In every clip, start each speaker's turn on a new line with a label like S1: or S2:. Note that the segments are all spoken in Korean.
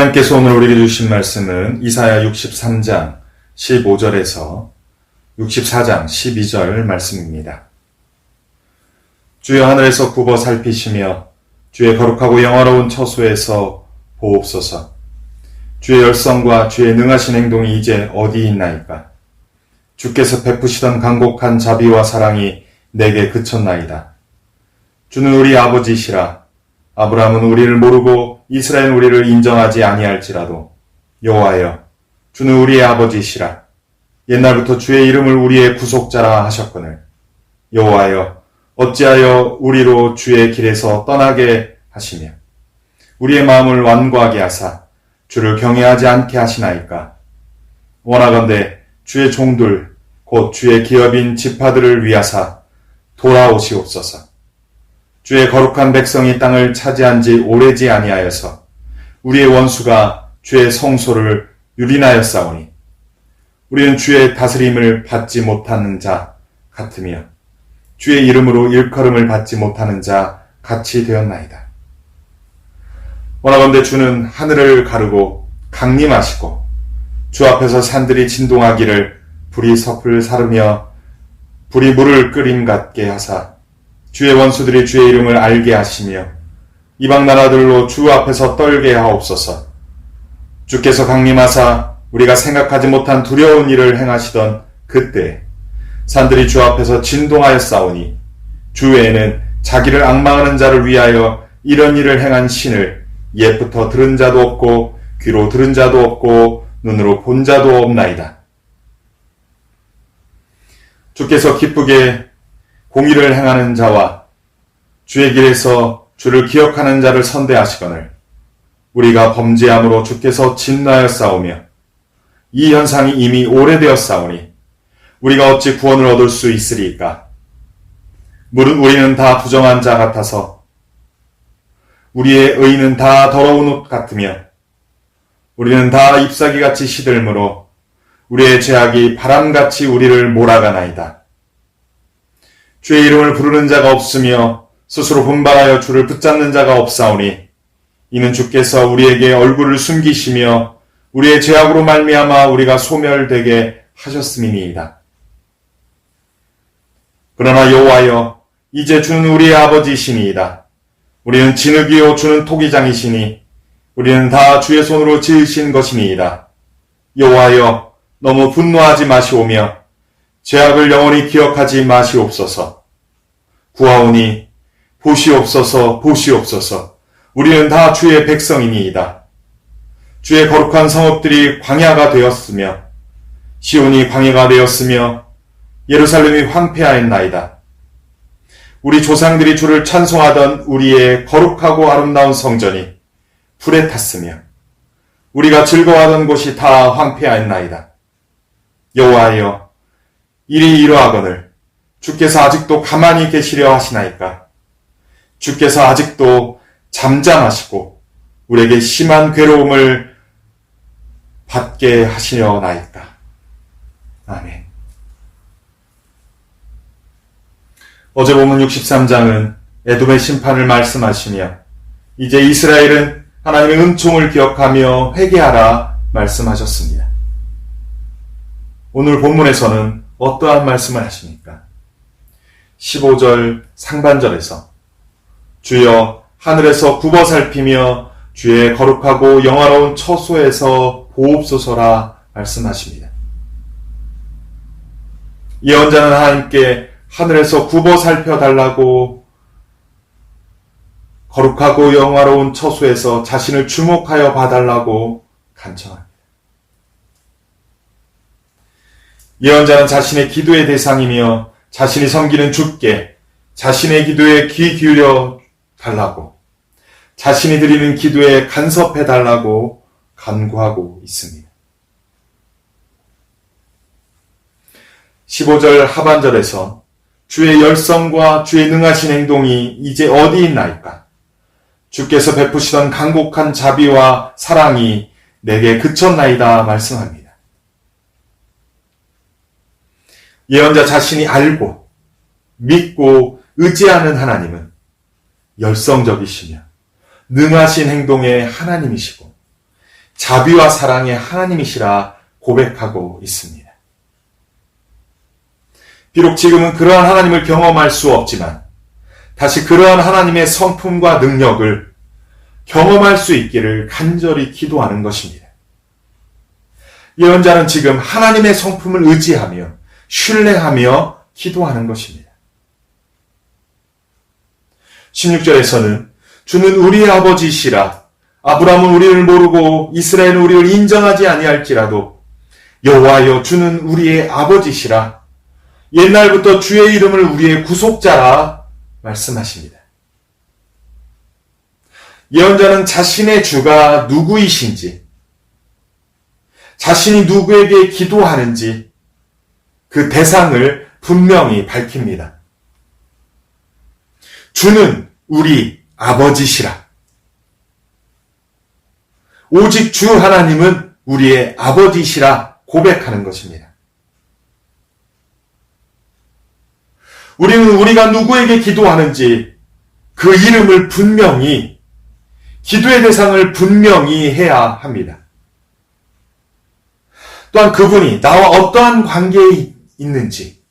S1: 하나님께서 오늘 우리에게 주신 말씀은 이사야 63장 15절에서 64장 12절 말씀입니다. 주여 하늘에서 굽어 살피시며 주의 거룩하고 영화로운 처소에서 보옵소서. 주의 열성과 주의 능하신 행동이 이제 어디 있나이까? 주께서 베푸시던 간곡한 자비와 사랑이 내게 그쳤나이다. 주는 우리 아버지시라. 아브라함은 우리를 모르고 이스라엘은 우리를 인정하지 아니할지라도 여호와여, 주는 우리의 아버지시라. 옛날부터 주의 이름을 우리의 구속자라 하셨거늘 여호와여, 어찌하여 우리로 주의 길에서 떠나게 하시며 우리의 마음을 완고하게 하사 주를 경외하지 않게 하시나이까? 원하건대 주의 종들 곧 주의 기업인 지파들을 위하사 돌아오시옵소서. 주의 거룩한 백성이 땅을 차지한 지 오래지 아니하여서 우리의 원수가 주의 성소를 유린하였사오니 우리는 주의 다스림을 받지 못하는 자 같으며 주의 이름으로 일컬음을 받지 못하는 자 같이 되었나이다. 원하건대 주는 하늘을 가르고 강림하시고 주 앞에서 산들이 진동하기를 불이 섭을 사르며 불이 물을 끓임 같게 하사 주의 원수들이 주의 이름을 알게 하시며 이방 나라들로 주 앞에서 떨게 하옵소서. 주께서 강림하사 우리가 생각하지 못한 두려운 일을 행하시던 그때 산들이 주 앞에서 진동하였사오니 주 외에는 자기를 앙망하는 자를 위하여 이런 일을 행한 신을 옛부터 들은 자도 없고 귀로 들은 자도 없고 눈으로 본 자도 없나이다. 주께서 기쁘게 공의를 행하는 자와 주의 길에서 주를 기억하는 자를 선대하시거늘 우리가 범죄함으로 주께서 진노하였사오며 이 현상이 이미 오래되었사오니 우리가 어찌 구원을 얻을 수 있으리까? 우리는 다 부정한 자 같아서 우리의 의는 다 더러운 옷 같으며 우리는 다 잎사귀같이 시들므로 우리의 죄악이 바람같이 우리를 몰아가나이다. 주의 이름을 부르는 자가 없으며 스스로 분발하여 주를 붙잡는 자가 없사오니 이는 주께서 우리에게 얼굴을 숨기시며 우리의 죄악으로 말미암아 우리가 소멸되게 하셨음이니이다. 그러나 여호와여, 이제 주는 우리의 아버지시니이다. 우리는 진흙이요 주는 토기장이시니 우리는 다 주의 손으로 지으신 것이니이다. 여호와여, 너무 분노하지 마시오며 죄악을 영원히 기억하지 마시옵소서. 구하오니 보시옵소서, 보시옵소서. 우리는 다 주의 백성이니이다. 주의 거룩한 성읍들이 광야가 되었으며 시온이 광야가 되었으며 예루살렘이 황폐하였나이다. 우리 조상들이 주를 찬송하던 우리의 거룩하고 아름다운 성전이 불에 탔으며 우리가 즐거워하던 곳이 다 황폐하였나이다. 여호와여, 일이 이러하거늘 주께서 아직도 가만히 계시려 하시나이까? 주께서 아직도 잠잠하시고 우리에게 심한 괴로움을 받게 하시려나이까? 아멘. 어제 본문 63장은 에돔의 심판을 말씀하시며 이제 이스라엘은 하나님의 은총을 기억하며 회개하라 말씀하셨습니다. 오늘 본문에서는 어떠한 말씀을 하십니까? 15절 상반절에서 주여 하늘에서 굽어 살피며 주의 거룩하고 영화로운 처소에서 보옵소서라 말씀하십니다. 예언자는 하나님께 하늘에서 굽어 살펴달라고 거룩하고 영화로운 처소에서 자신을 주목하여 봐달라고 간청합니다. 예언자는 자신의 기도의 대상이며 자신이 섬기는 주께 자신의 기도에 귀 기울여 달라고, 자신이 드리는 기도에 간섭해 달라고 간구하고 있습니다. 15절 하반절에서 주의 열성과 주의 능하신 행동이 이제 어디 있나이까? 주께서 베푸시던 간곡한 자비와 사랑이 내게 그쳤나이다 말씀합니다. 예언자 자신이 알고 믿고 의지하는 하나님은 열성적이시며 능하신 행동의 하나님이시고 자비와 사랑의 하나님이시라 고백하고 있습니다. 비록 지금은 그러한 하나님을 경험할 수 없지만 다시 그러한 하나님의 성품과 능력을 경험할 수 있기를 간절히 기도하는 것입니다. 예언자는 지금 하나님의 성품을 의지하며 신뢰하며 기도하는 것입니다. 16절에서는 주는 우리의 아버지시라 아브라함은 우리를 모르고 이스라엘은 우리를 인정하지 아니할지라도 여호와여 주는 우리의 아버지시라 옛날부터 주의 이름을 우리의 구속자라 말씀하십니다. 예언자는 자신의 주가 누구이신지, 자신이 누구에게 기도하는지 그 대상을 분명히 밝힙니다. 주는 우리 아버지시라. 오직 주 하나님은 우리의 아버지시라 고백하는 것입니다. 우리는 우리가 누구에게 기도하는지 그 이름을 분명히, 기도의 대상을 분명히 해야 합니다. 또한 그분이 나와 어떠한 관계에 있는지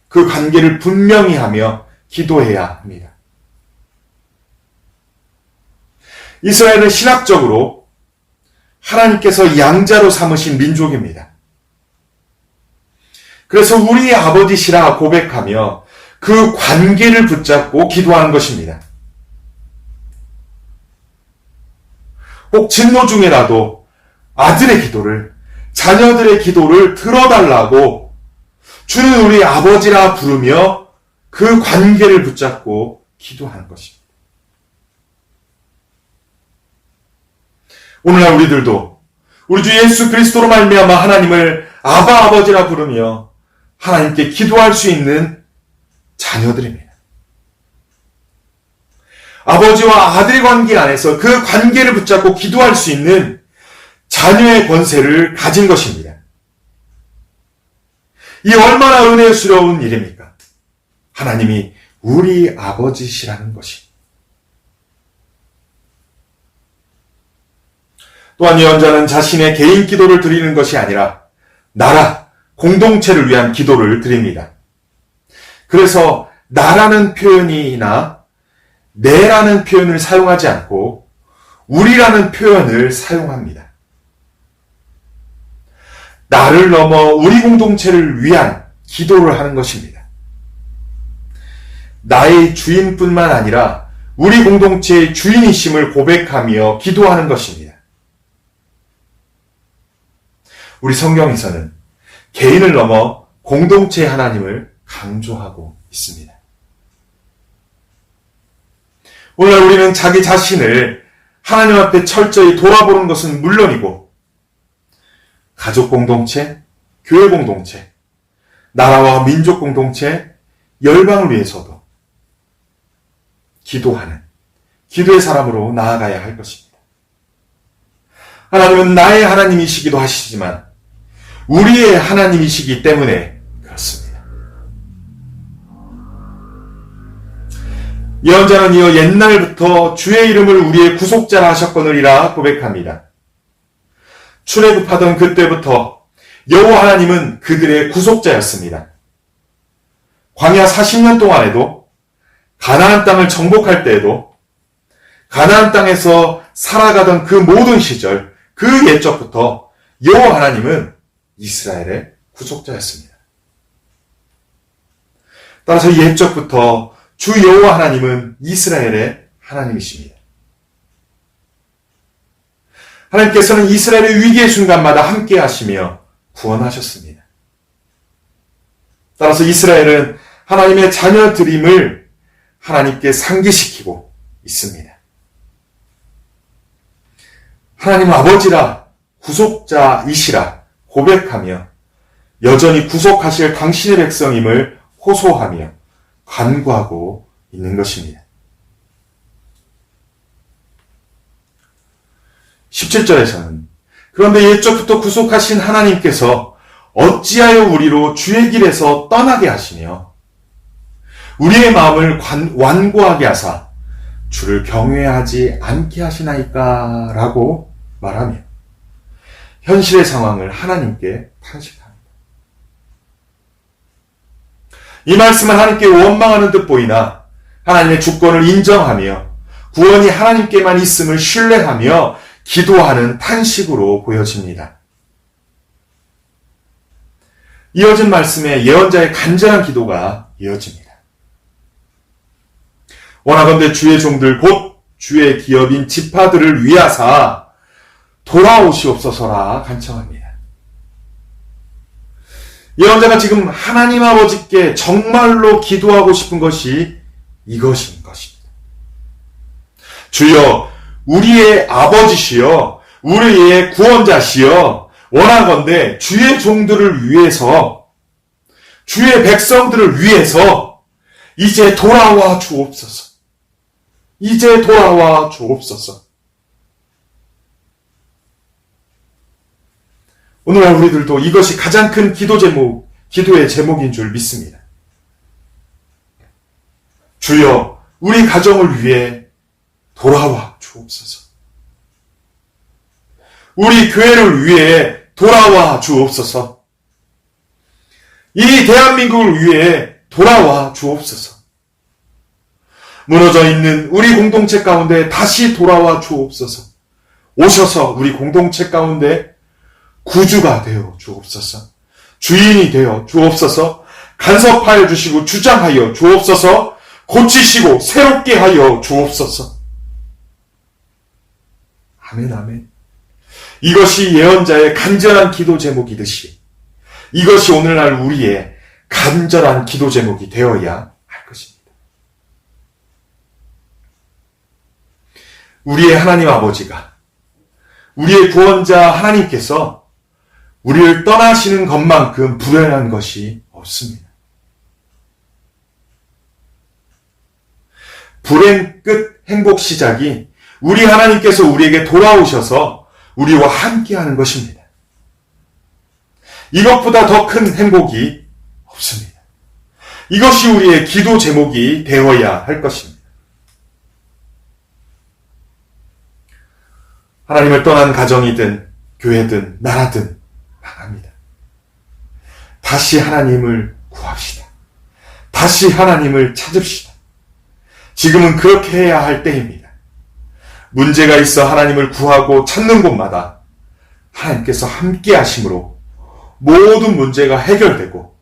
S1: 그 관계를 분명히 하며 기도해야 합니다. 이스라엘은 신학적으로 하나님께서 양자로 삼으신 민족입니다. 그래서 우리의 아버지시라 고백하며 그 관계를 붙잡고 기도하는 것입니다. 혹 진노 중에라도 아들의 기도를, 자녀들의 기도를 들어달라고 주는 우리 아버지라 부르며 그 관계를 붙잡고 기도하는 것입니다. 오늘날 우리들도 우리 주 예수 그리스도로 말미암아 하나님을 아바 아버지라 부르며 하나님께 기도할 수 있는 자녀들입니다. 아버지와 아들의 관계 안에서 그 관계를 붙잡고 기도할 수 있는 자녀의 권세를 가진 것입니다. 이 얼마나 은혜스러운 일입니까? 하나님이 우리 아버지시라는 것이. 또한 예언자는 자신의 개인 기도를 드리는 것이 아니라 나라, 공동체를 위한 기도를 드립니다. 그래서 나라는 표현이나 내라는 표현을 사용하지 않고 우리라는 표현을 사용합니다. 나를 넘어 우리 공동체를 위한 기도를 하는 것입니다. 나의 주인뿐만 아니라 우리 공동체의 주인이심을 고백하며 기도하는 것입니다. 우리 성경에서는 개인을 넘어 공동체의 하나님을 강조하고 있습니다. 오늘 우리는 자기 자신을 하나님 앞에 철저히 돌아보는 것은 물론이고 가족 공동체, 교회 공동체, 나라와 민족 공동체, 열방을 위해서도 기도하는 기도의 사람으로 나아가야 할 것입니다. 하나님은 나의 하나님이시기도 하시지만 우리의 하나님이시기 때문에 그렇습니다. 예언자는 이어 옛날부터 주의 이름을 우리의 구속자라 하셨거느리라 고백합니다. 출애굽하던 그때부터 여호와 하나님은 그들의 구속자였습니다. 광야 40년 동안에도 가나안 땅을 정복할 때에도 가나안 땅에서 살아가던 그 모든 시절 그 옛적부터 여호와 하나님은 이스라엘의 구속자였습니다. 따라서 옛적부터 주 여호와 하나님은 이스라엘의 하나님이십니다. 하나님께서는 이스라엘의 위기의 순간마다 함께 하시며 구원하셨습니다. 따라서 이스라엘은 하나님의 자녀들임을 하나님께 상기시키고 있습니다. 하나님 아버지라 구속자이시라 고백하며 여전히 구속하실 당신의 백성임을 호소하며 간구하고 있는 것입니다. 17절에서는 그런데 옛적부터 구속하신 하나님께서 어찌하여 우리로 주의 길에서 떠나게 하시며 우리의 마음을 완고하게 하사 주를 경외하지 않게 하시나이까 라고 말하며 현실의 상황을 하나님께 탄식합니다. 이 말씀은 하나님께 원망하는 듯 보이나 하나님의 주권을 인정하며 구원이 하나님께만 있음을 신뢰하며 기도하는 탄식으로 보여집니다. 이어진 말씀에 예언자의 간절한 기도가 이어집니다. 원하건대 주의 종들 곧 주의 기업인 지파들을 위하사 돌아오시옵소서라 간청합니다. 예언자가 지금 하나님 아버지께 정말로 기도하고 싶은 것이 이것인 것입니다. 주여, 우리의 아버지시여, 우리의 구원자시여, 원하건대 주의 종들을 위해서, 주의 백성들을 위해서 이제 돌아와 주옵소서. 이제 돌아와 주옵소서. 오늘날 우리들도 이것이 가장 큰 기도의 제목인 줄 믿습니다. 주여, 우리 가정을 위해 돌아와 주옵소서. 우리 교회를 위해 돌아와 주옵소서. 이 대한민국을 위해 돌아와 주옵소서. 무너져 있는 우리 공동체 가운데 다시 돌아와 주옵소서. 오셔서 우리 공동체 가운데 구주가 되어 주옵소서. 주인이 되어 주옵소서. 간섭하여 주시고 주장하여 주옵소서. 고치시고 새롭게 하여 주옵소서. 아멘, 아멘. 이것이 예언자의 간절한 기도 제목이듯이 이것이 오늘날 우리의 간절한 기도 제목이 되어야 할 것입니다. 우리의 하나님 아버지가, 우리의 구원자 하나님께서 우리를 떠나시는 것만큼 불행한 것이 없습니다. 불행 끝 행복 시작이 우리 하나님께서 우리에게 돌아오셔서 우리와 함께하는 것입니다. 이것보다 더 큰 행복이 없습니다. 이것이 우리의 기도 제목이 되어야 할 것입니다. 하나님을 떠난 가정이든 교회든 나라든 망합니다. 다시 하나님을 구합시다. 다시 하나님을 찾읍시다. 지금은 그렇게 해야 할 때입니다. 문제가 있어 하나님을 구하고 찾는 곳마다 하나님께서 함께 하심으로 모든 문제가 해결되고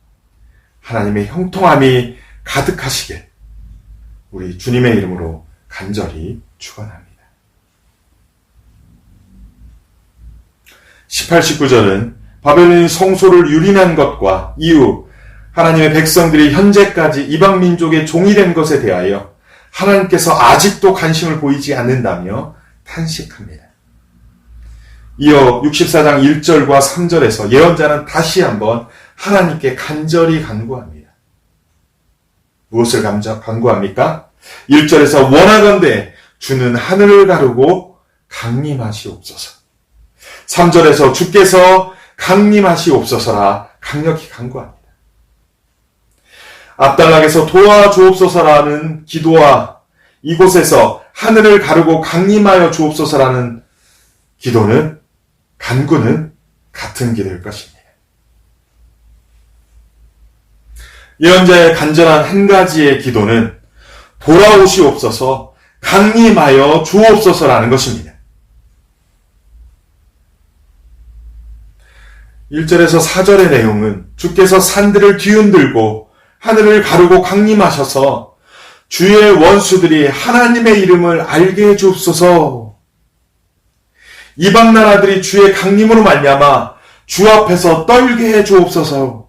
S1: 하나님의 형통함이 가득하시길 우리 주님의 이름으로 간절히 축원합니다. 18, 19절은 바벨론이 성소를 유린한 것과 이후 하나님의 백성들이 현재까지 이방 민족의 종이 된 것에 대하여 하나님께서 아직도 관심을 보이지 않는다며 탄식합니다. 이어 64장 1절과 3절에서 예언자는 다시 한번 하나님께 간절히 간구합니다. 무엇을 간구합니까? 1절에서 원하건대 주는 하늘을 가르고 강림하시옵소서. 3절에서 주께서 강림하시옵소서라 강력히 간구합니다. 앞달락에서 도와주옵소서라는 기도와 이곳에서 하늘을 가르고 강림하여 주옵소서라는 기도는, 간구는 같은 기도일 것입니다. 예언자의 간절한 한 가지의 기도는 돌아오시옵소서, 강림하여 주옵소서라는 것입니다. 1절에서 4절의 내용은 주께서 산들을 뒤흔들고 하늘을 가르고 강림하셔서 주의 원수들이 하나님의 이름을 알게 해 주옵소서. 이방 나라들이 주의 강림으로 말미암아 주 앞에서 떨게 해 주옵소서.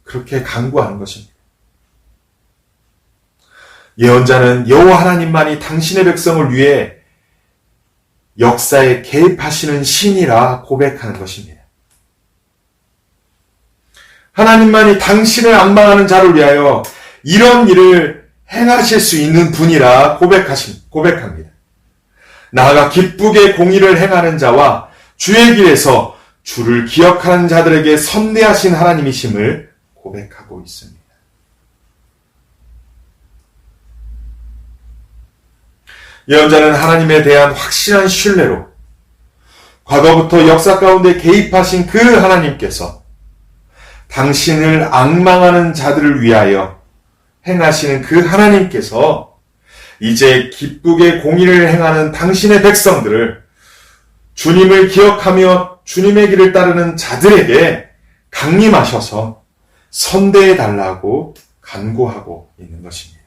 S1: 그렇게 간구하는 것입니다. 예언자는 여호와 하나님만이 당신의 백성을 위해 역사에 개입하시는 신이라 고백하는 것입니다. 하나님만이 당신을 앙망하는 자를 위하여 이런 일을 행하실 수 있는 분이라 고백합니다. 나아가 기쁘게 공의를 행하는 자와 주의 길에서 주를 기억하는 자들에게 선대하신 하나님이심을 고백하고 있습니다. 예언자는 하나님에 대한 확실한 신뢰로 과거부터 역사 가운데 개입하신 그 하나님께서 당신을 앙망하는 자들을 위하여 행하시는 그 하나님께서 이제 기쁘게 공의를 행하는 당신의 백성들을 주님을 기억하며 주님의 길을 따르는 자들에게 강림하셔서 선대해 달라고 간구하고 있는 것입니다.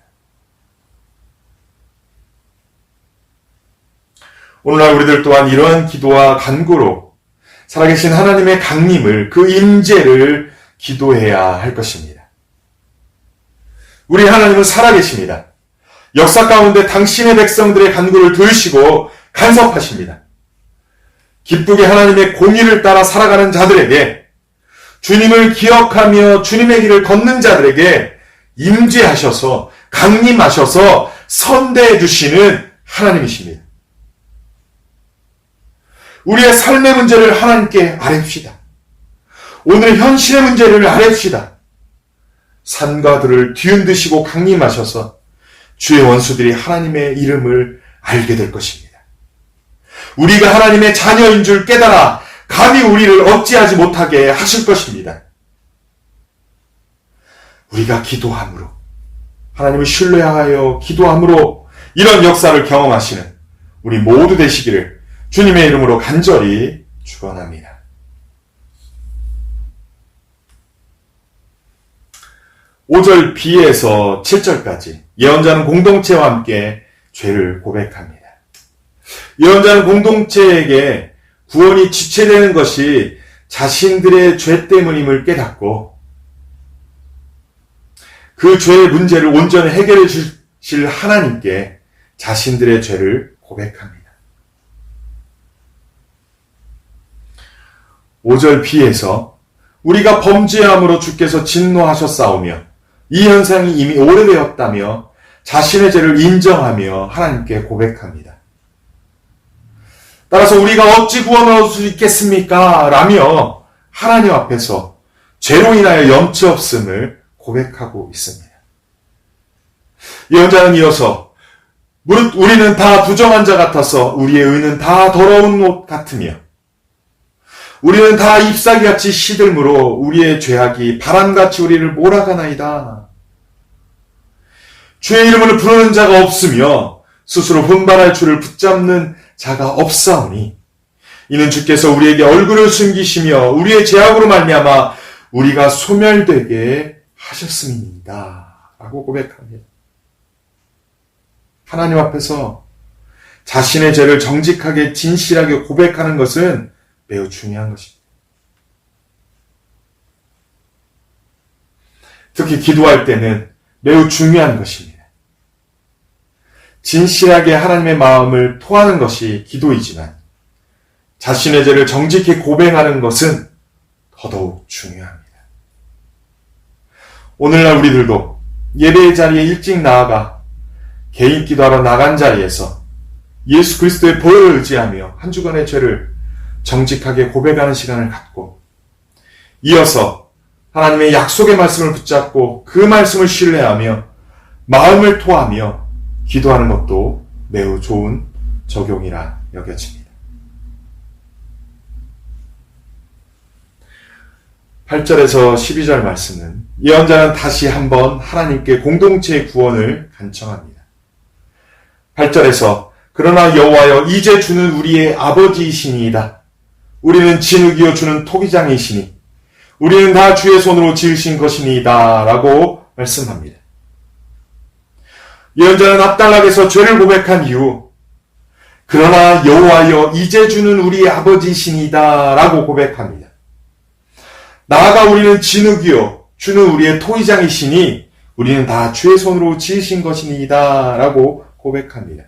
S1: 오늘날 우리들 또한 이러한 기도와 간구로 살아계신 하나님의 강림을, 그 임재를 기도해야 할 것입니다. 우리 하나님은 살아계십니다. 역사 가운데 당신의 백성들의 간구를 들으시고 간섭하십니다. 기쁘게 하나님의 공의를 따라 살아가는 자들에게, 주님을 기억하며 주님의 길을 걷는 자들에게 임재하셔서 강림하셔서 선대해 주시는 하나님이십니다. 우리의 삶의 문제를 하나님께 아뢰옵시다. 오늘 현실의 문제를 아뢰옵시다. 산과 들을 뒤흔드시고 강림하셔서 주의 원수들이 하나님의 이름을 알게 될 것입니다. 우리가 하나님의 자녀인 줄 깨달아 감히 우리를 어찌하지 못하게 하실 것입니다. 우리가 기도함으로, 하나님을 신뢰하여 기도함으로 이런 역사를 경험하시는 우리 모두 되시기를 주님의 이름으로 간절히 축원합니다. 5절 B에서 7절까지 예언자는 공동체와 함께 죄를 고백합니다. 예언자는 공동체에게 구원이 지체되는 것이 자신들의 죄 때문임을 깨닫고 그 죄의 문제를 온전히 해결해 주실 하나님께 자신들의 죄를 고백합니다. 5절 B에서 우리가 범죄함으로 주께서 진노하셨사오며 이 현상이 이미 오래되었다며 자신의 죄를 인정하며 하나님께 고백합니다. 따라서 우리가 어찌 구원을 얻을 수 있겠습니까? 라며 하나님 앞에서 죄로 인하여 염치 없음을 고백하고 있습니다. 예언자는 이어서 무릇 우리는 다 부정한 자 같아서 우리의 의는 다 더러운 옷 같으며 우리는 다 잎사귀같이 시들므로 우리의 죄악이 바람같이 우리를 몰아가나이다. 주의 이름을 부르는 자가 없으며 스스로 분발할 줄을 붙잡는 자가 없사오니 이는 주께서 우리에게 얼굴을 숨기시며 우리의 죄악으로 말미암아 우리가 소멸되게 하셨음이니이다. 라고 고백합니다. 하나님 앞에서 자신의 죄를 정직하게 진실하게 고백하는 것은 매우 중요한 것입니다. 특히 기도할 때는 매우 중요한 것입니다. 진실하게 하나님의 마음을 토하는 것이 기도이지만 자신의 죄를 정직히 고백하는 것은 더더욱 중요합니다. 오늘날 우리들도 예배의 자리에 일찍 나아가 개인 기도하러 나간 자리에서 예수 그리스도의 보혈을 의지하며 한 주간의 죄를 정직하게 고백하는 시간을 갖고 이어서 하나님의 약속의 말씀을 붙잡고 그 말씀을 신뢰하며 마음을 토하며 기도하는 것도 매우 좋은 적용이라 여겨집니다. 8절에서 12절 말씀은 예언자는 다시 한번 하나님께 공동체의 구원을 간청합니다. 8절에서 그러나 여호와여 이제 주는 우리의 아버지이시니이다. 우리는 진흙이요 주는 토기장이시니 우리는 다 주의 손으로 지으신 것이니이다. 라고 말씀합니다. 예언자는 압달락에서 죄를 고백한 이후 그러나 여호와여 이제 주는 우리의 아버지이시니이다. 라고 고백합니다. 나아가 우리는 진흙이요 주는 우리의 토기장이시니 우리는 다 주의 손으로 지으신 것이니이다. 라고 고백합니다.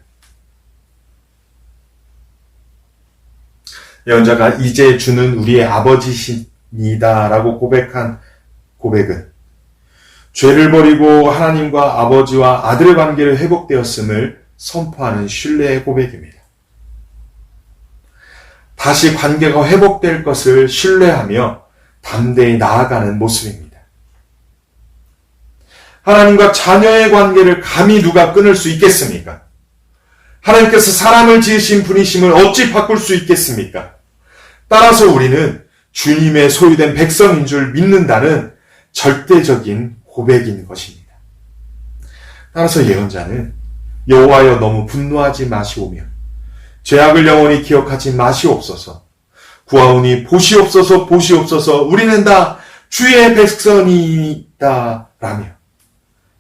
S1: 예언자가 이제 주는 우리의 아버지시니다 라고 고백한 고백은 죄를 버리고 하나님과 아버지와 아들의 관계를 회복되었음을 선포하는 신뢰의 고백입니다. 다시 관계가 회복될 것을 신뢰하며 담대히 나아가는 모습입니다. 하나님과 자녀의 관계를 감히 누가 끊을 수 있겠습니까? 하나님께서 사람을 지으신 분이심을 어찌 바꿀 수 있겠습니까? 따라서 우리는 주님의 소유된 백성인 줄 믿는다는 절대적인 고백인 것입니다. 따라서 예언자는 여호와여 너무 분노하지 마시오며 죄악을 영원히 기억하지 마시옵소서. 구하오니 보시옵소서 보시옵소서 우리는 다 주의 백성이다 라며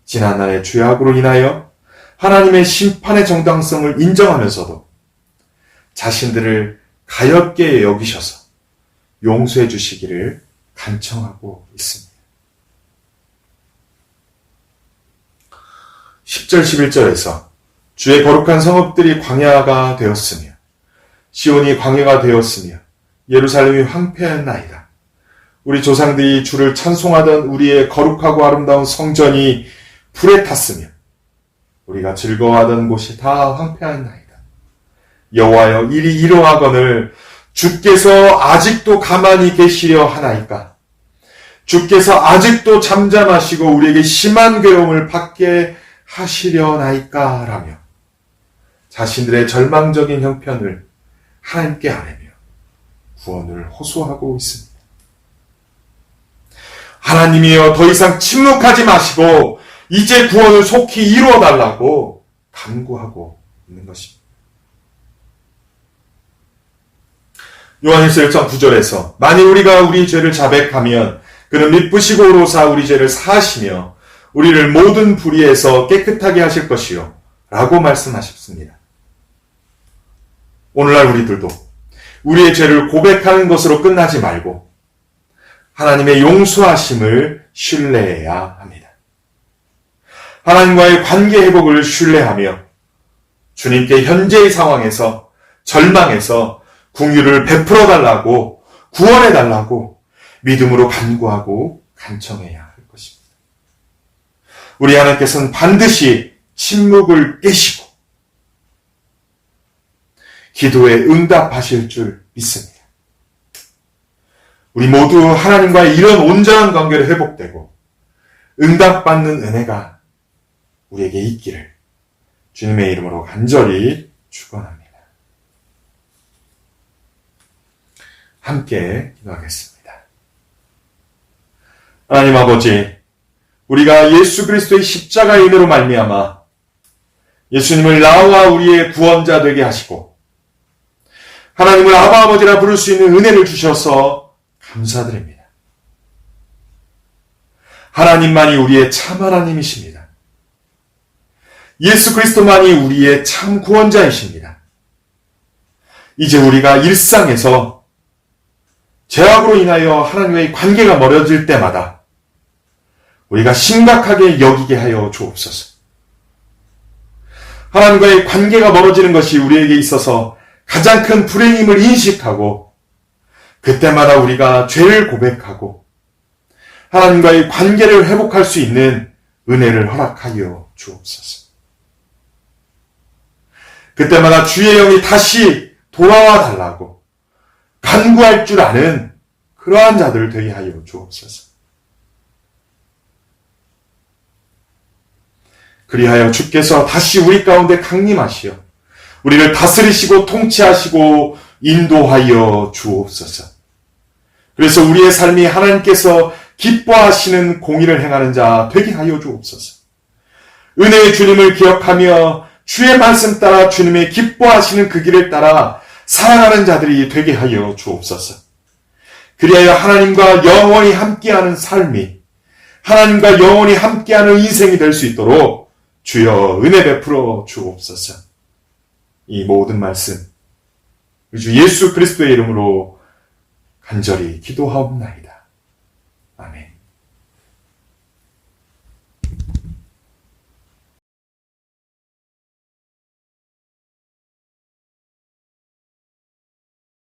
S1: 지난날의 죄악으로 인하여 하나님의 심판의 정당성을 인정하면서도 자신들을 가엾게 여기셔서 용서해 주시기를 간청하고 있습니다. 10절 11절에서 주의 거룩한 성읍들이 광야가 되었으며 시온이 광야가 되었으며 예루살렘이 황폐하였나이다. 우리 조상들이 주를 찬송하던 우리의 거룩하고 아름다운 성전이 불에 탔으며 우리가 즐거워하던 곳이 다 황폐하였나이다. 여호와여 일이 이러하거늘 주께서 아직도 가만히 계시려 하나이까? 주께서 아직도 잠잠하시고 우리에게 심한 괴로움을 받게 하시려나이까? 라며 자신들의 절망적인 형편을 하나님께 아뢰며 구원을 호소하고 있습니다. 하나님이여 더 이상 침묵하지 마시고 이제 구원을 속히 이루어달라고 간구하고 있는 것입니다. 요한일서 1장 9절에서 만일 우리가 우리 죄를 자백하면 그는 미쁘시고 오로사 우리 죄를 사하시며 우리를 모든 불의에서 깨끗하게 하실 것이요 라고 말씀하셨습니다. 오늘날 우리들도 우리의 죄를 고백하는 것으로 끝나지 말고 하나님의 용서하심을 신뢰해야 합니다. 하나님과의 관계 회복을 신뢰하며 주님께 현재의 상황에서 절망해서 긍휼을 베풀어 달라고 구원해 달라고 믿음으로 간구하고 간청해야 할 것입니다. 우리 하나님께서는 반드시 침묵을 깨시고 기도에 응답하실 줄 믿습니다. 우리 모두 하나님과의 이런 온전한 관계를 회복되고 응답받는 은혜가 우리에게 있기를 주님의 이름으로 간절히 축원합니다. 함께 기도하겠습니다. 하나님 아버지, 우리가 예수 그리스도의 십자가의 은혜로 말미암아 예수님을 나와 우리의 구원자 되게 하시고 하나님을 아바 아버지라 부를 수 있는 은혜를 주셔서 감사드립니다. 하나님만이 우리의 참 하나님이십니다. 예수 그리스도만이 우리의 참 구원자이십니다. 이제 우리가 일상에서 죄악으로 인하여 하나님의 관계가 멀어질 때마다 우리가 심각하게 여기게 하여 주옵소서. 하나님과의 관계가 멀어지는 것이 우리에게 있어서 가장 큰 불행임을 인식하고 그때마다 우리가 죄를 고백하고 하나님과의 관계를 회복할 수 있는 은혜를 허락하여 주옵소서. 그때마다 주의 영이 다시 돌아와 달라고 간구할 줄 아는 그러한 자들 되게 하여 주옵소서. 그리하여 주께서 다시 우리 가운데 강림하시어 우리를 다스리시고 통치하시고 인도하여 주옵소서. 그래서 우리의 삶이 하나님께서 기뻐하시는 공의를 행하는 자 되게 하여 주옵소서. 은혜의 주님을 기억하며 주의 말씀 따라 주님의 기뻐하시는 그 길을 따라 살아가는 자들이 되게 하여 주옵소서. 그리하여 하나님과 영원히 함께하는 삶이 하나님과 영원히 함께하는 인생이 될 수 있도록 주여 은혜 베풀어 주옵소서. 이 모든 말씀 우리 주 예수 그리스도의 이름으로 간절히 기도하옵나이다.